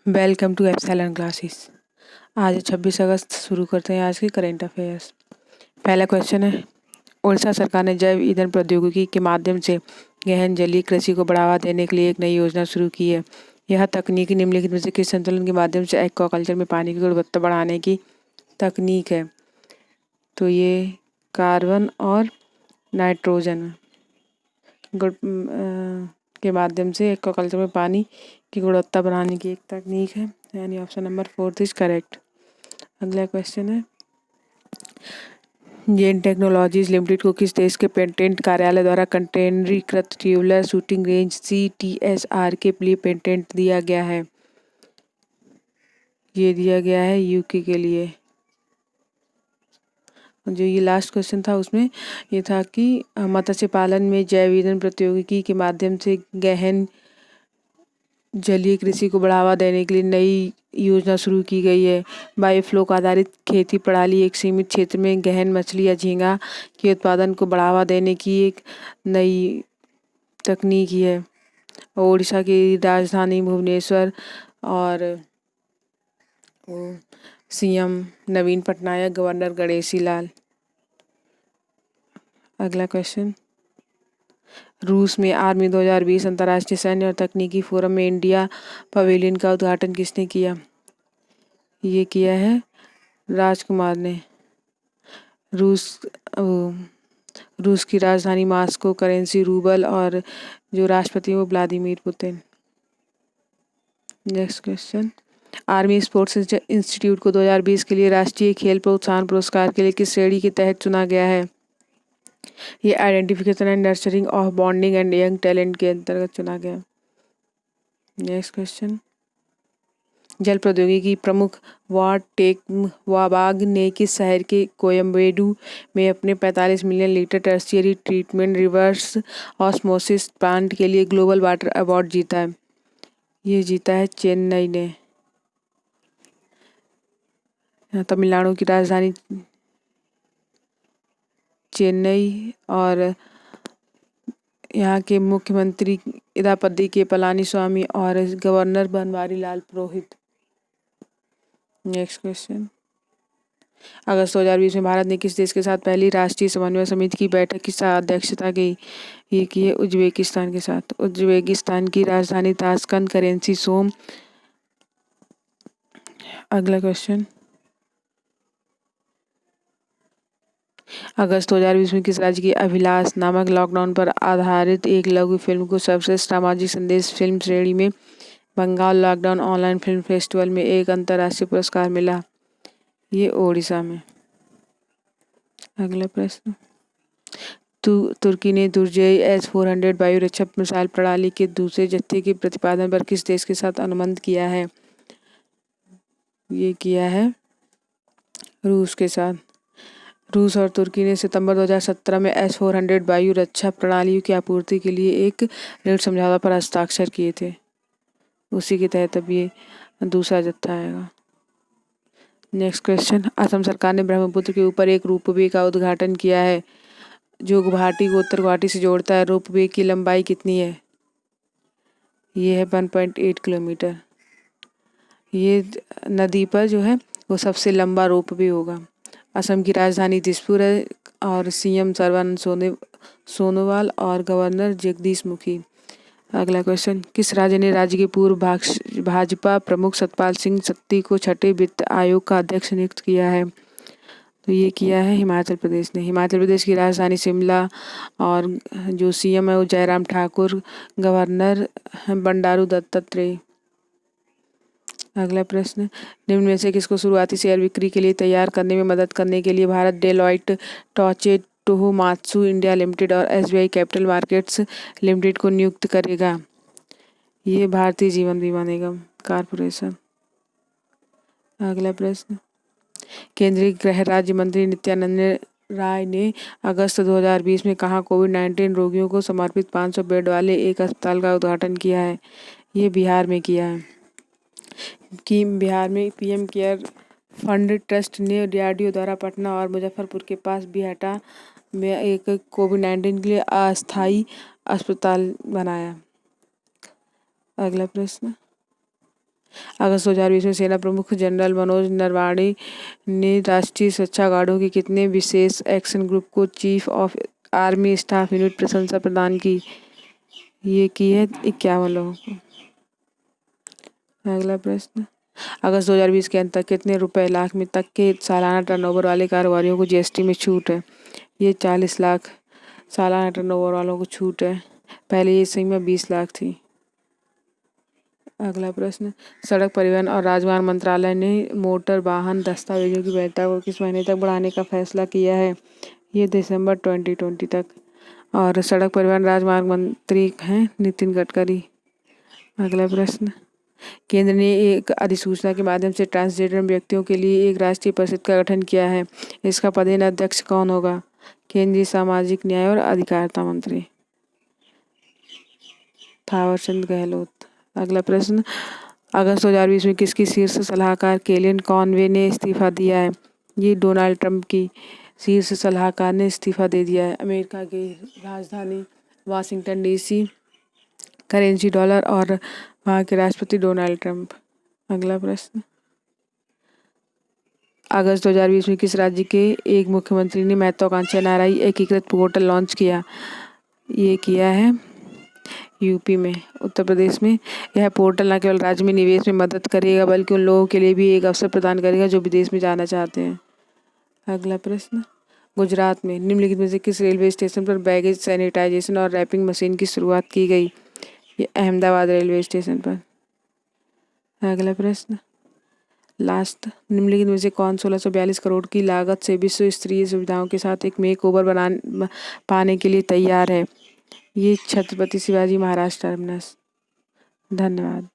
Welcome to epsilon classes. आज 26 अगस्त शुरू करते हैं आज के करेंट अफेयर्स। पहला क्वेश्चन है, उड़ीसा सरकार ने जैव ईंधन प्रौद्योगिकी के माध्यम से गहन जलीय कृषि को बढ़ावा देने के लिए एक नई योजना शुरू की है। यह तकनीक निम्नलिखित में से किस संतुलन के माध्यम से एक्वाकल्चर में पानी की गुणवत्ता बढ़ाने की तकनीक है? तो ये कार्बन और नाइट्रोजन के माध्यम से एक्वाकल्चर में पानी की गुणवत्ता बढ़ाने की एक तकनीक है, यानी ऑप्शन नंबर 4 इज करेक्ट। अगला क्वेश्चन है, जेन टेक्नोलॉजीज लिमिटेड को किस देश के पेटेंट कार्यालय द्वारा कंटेनरीकृत ट्यूबुलर शूटिंग रेंज CTSR के लिए पेटेंट दिया गया है? ये दिया गया है यूके के लिए। जो ये लास्ट क्वेश्चन था उसमें ये था कि मत्स्य पालन में जैव ईंधन प्रौद्योगिकी के माध्यम से गहन जलीय कृषि को बढ़ावा देने के लिए नई योजना शुरू की गई है। बायोफ्लोक आधारित खेती प्रणाली एक सीमित क्षेत्र में गहन मछली या झींगा के उत्पादन को बढ़ावा देने की एक नई तकनीक है। ओडिशा की राजधानी भुवनेश्वर और CM नवीन पटनायक, गवर्नर गणेशी लाल। अगला क्वेश्चन, रूस में आर्मी 2020 अंतर्राष्ट्रीय सैन्य और तकनीकी फोरम में इंडिया पवेलियन का उद्घाटन किसने किया? ये किया है राजकुमार ने। रूस की राजधानी मॉस्को, करेंसी रूबल और जो राष्ट्रपति वो Vladimir Putin. Next question, army sports institute को 2020 के लिए राष्ट्रीय खेल प्रोत्साहन पुरस्कार के लिए किस श्रेणी के तहत चुना गया है? ये identification and nurturing of bonding and young talent के अंतर्गत चुना गया। नेक्स्ट क्वेश्चन, जल प्रौद्योगिकी प्रमुख वाटेक ने किस शहर के कोयम्बेडू में अपने 45 million litre tertiary treatment reverse osmosis plant के लिए ग्लोबल वाटर अवार्ड जीता है? ये जीता है चेन्नई ने। तमिलनाडु की राजधानी चेन्नई और यहाँ के मुख्यमंत्री इदापति के पलानीस्वामी और गवर्नर बनवारी लाल पुरोहित। नेक्स्ट क्वेश्चन, अगस्त 2020 में भारत ने किस देश के साथ पहली राष्ट्रीय समन्वय समिति की बैठक की अध्यक्षता की? ये की है उज्बेकिस्तान के साथ। उज्बेकिस्तान की राजधानी ताशकंद, करेंसी सोम। अगला क्वेश्चन, अगस्त 2020 में किस राज्य की अभिलाष नामक लॉकडाउन पर आधारित एक लघु फिल्म को सर्वश्रेष्ठ सामाजिक संदेश फिल्म श्रेणी में Bengal lockdown online film festival में एक अंतर्राष्ट्रीय पुरस्कार मिला? ये ओडिशा में। अगला प्रश्न, तुर्की ने दुर्जय S-400 वायु रक्षा मिसाइल प्रणाली के दूसरे जत्थे के प्रतिपादन पर किस देश के साथ अनुबंध किया है? ये किया है रूस के साथ। रूस और तुर्की ने सितंबर 2017 में S-400 वायु रक्षा प्रणालियों की आपूर्ति के लिए एक ऋण समझौता पर हस्ताक्षर किए थे। उसी के तहत अब ये दूसरा जत्था आएगा। नेक्स्ट क्वेश्चन, असम सरकार ने ब्रह्मपुत्र के ऊपर एक रोपवे का उद्घाटन किया है जो गुवाहाटी को उत्तर गुवाहाटी से जोड़ता है। रोपवे की लंबाई कितनी है? ये है 1.8 किलोमीटर। ये नदी पर जो है वो सबसे लंबा रोपवे होगा। असम की राजधानी दिसपुर है और CM सर्बानंद सोनोवाल और गवर्नर जगदीश मुखी। अगला क्वेश्चन, किस राज्य ने राज्य के पूर्व भाजपा प्रमुख सतपाल सिंह सत्ती को छठे वित्त आयोग का अध्यक्ष नियुक्त किया है? तो ये किया है हिमाचल प्रदेश ने। हिमाचल प्रदेश की राजधानी शिमला और जो CM है वो जयराम ठाकुर, गवर्नर बंडारू दत्तात्रेय। अगला प्रश्न, निम्न में से किसको शुरुआती शेयर बिक्री के लिए तैयार करने में मदद करने के लिए भारत डेलॉयट टोचे टोहोमात्सु इंडिया लिमिटेड और SBI कैपिटल मार्केट्स लिमिटेड को नियुक्त करेगा? ये भारतीय जीवन बीमा निगम कॉरपोरेशन। अगला प्रश्न, केंद्रीय गृह राज्य मंत्री नित्यानंद राय ने अगस्त 2020 में कहाँ कोविड-19 रोगियों को समर्पित 500 बेड वाले एक अस्पताल का उद्घाटन किया है? ये बिहार में किया है। कि बिहार में PM केयर फंड ट्रस्ट ने DRDO द्वारा पटना और मुजफ्फरपुर के पास बिहटा में एक कोविड-19 के लिए अस्थायी अस्पताल बनाया। अगला प्रश्न, अगस्त 2020 में सेना प्रमुख जनरल मनोज नरवाणे ने राष्ट्रीय सुरक्षा गार्डों के कितने विशेष एक्शन ग्रुप को chief of army staff unit प्रशंसा प्रदान की? ये की है 51 लोगों को। अगला प्रश्न, अगस्त 2020 के अंत तक कितने रुपए लाख में तक के सालाना टर्नओवर वाले कारोबारियों को जीएसटी में छूट है? ये 40 लाख सालाना टर्नओवर वालों को छूट है। पहले ये सही में 20 लाख थी। अगला प्रश्न, सड़क परिवहन और राजमार्ग मंत्रालय ने मोटर वाहन दस्तावेजों की वैधता को किस महीने तक बढ़ाने का फैसला किया है? ये दिसंबर 2020 तक। और सड़क परिवहन राजमार्ग मंत्री हैं नितिन गडकरी। अगला प्रश्न, केंद्र ने एक अधिसूचना के माध्यम से ट्रांसजेंडर व्यक्तियों के लिए एक राष्ट्रीय परिषद का गठन किया है। इसका पदेन अध्यक्ष कौन होगा? केंद्रीय सामाजिक न्याय और अधिकारिता मंत्री थावरचंद गहलोत। अगला प्रश्न, अगस्त 2020 में किसकी शीर्ष सलाहकार केलियन कॉनवे ने इस्तीफा दिया है? ये डोनाल्ड ट्रंप की शीर्ष सलाहकार ने इस्तीफा दे दिया है। अमेरिका की राजधानी वाशिंगटन डीसी, करेंसी डॉलर और वहाँ के राष्ट्रपति डोनाल्ड ट्रंप। अगला प्रश्न, अगस्त 2020 में किस राज्य के एक मुख्यमंत्री ने महत्वाकांक्षी एनआरआई एकीकृत पोर्टल लॉन्च किया? ये किया है यूपी में, उत्तर प्रदेश में। यह पोर्टल न केवल राज्य में निवेश में मदद करेगा बल्कि उन लोगों के लिए भी एक अवसर प्रदान करेगा जो विदेश में जाना चाहते हैं। अगला प्रश्न, गुजरात में निम्नलिखित में से किस रेलवे स्टेशन पर बैगेज सैनिटाइजेशन और रैपिंग मशीन की शुरुआत की गई? ये अहमदाबाद रेलवे स्टेशन पर। अगला प्रश्न, लास्ट, निम्नलिखित में से कौन 1642 करोड़ की लागत से विश्व स्तरीय सुविधाओं के साथ एक मेक ओवर पाने के लिए तैयार है? ये छत्रपति शिवाजी महाराज टर्मिनस। धन्यवाद।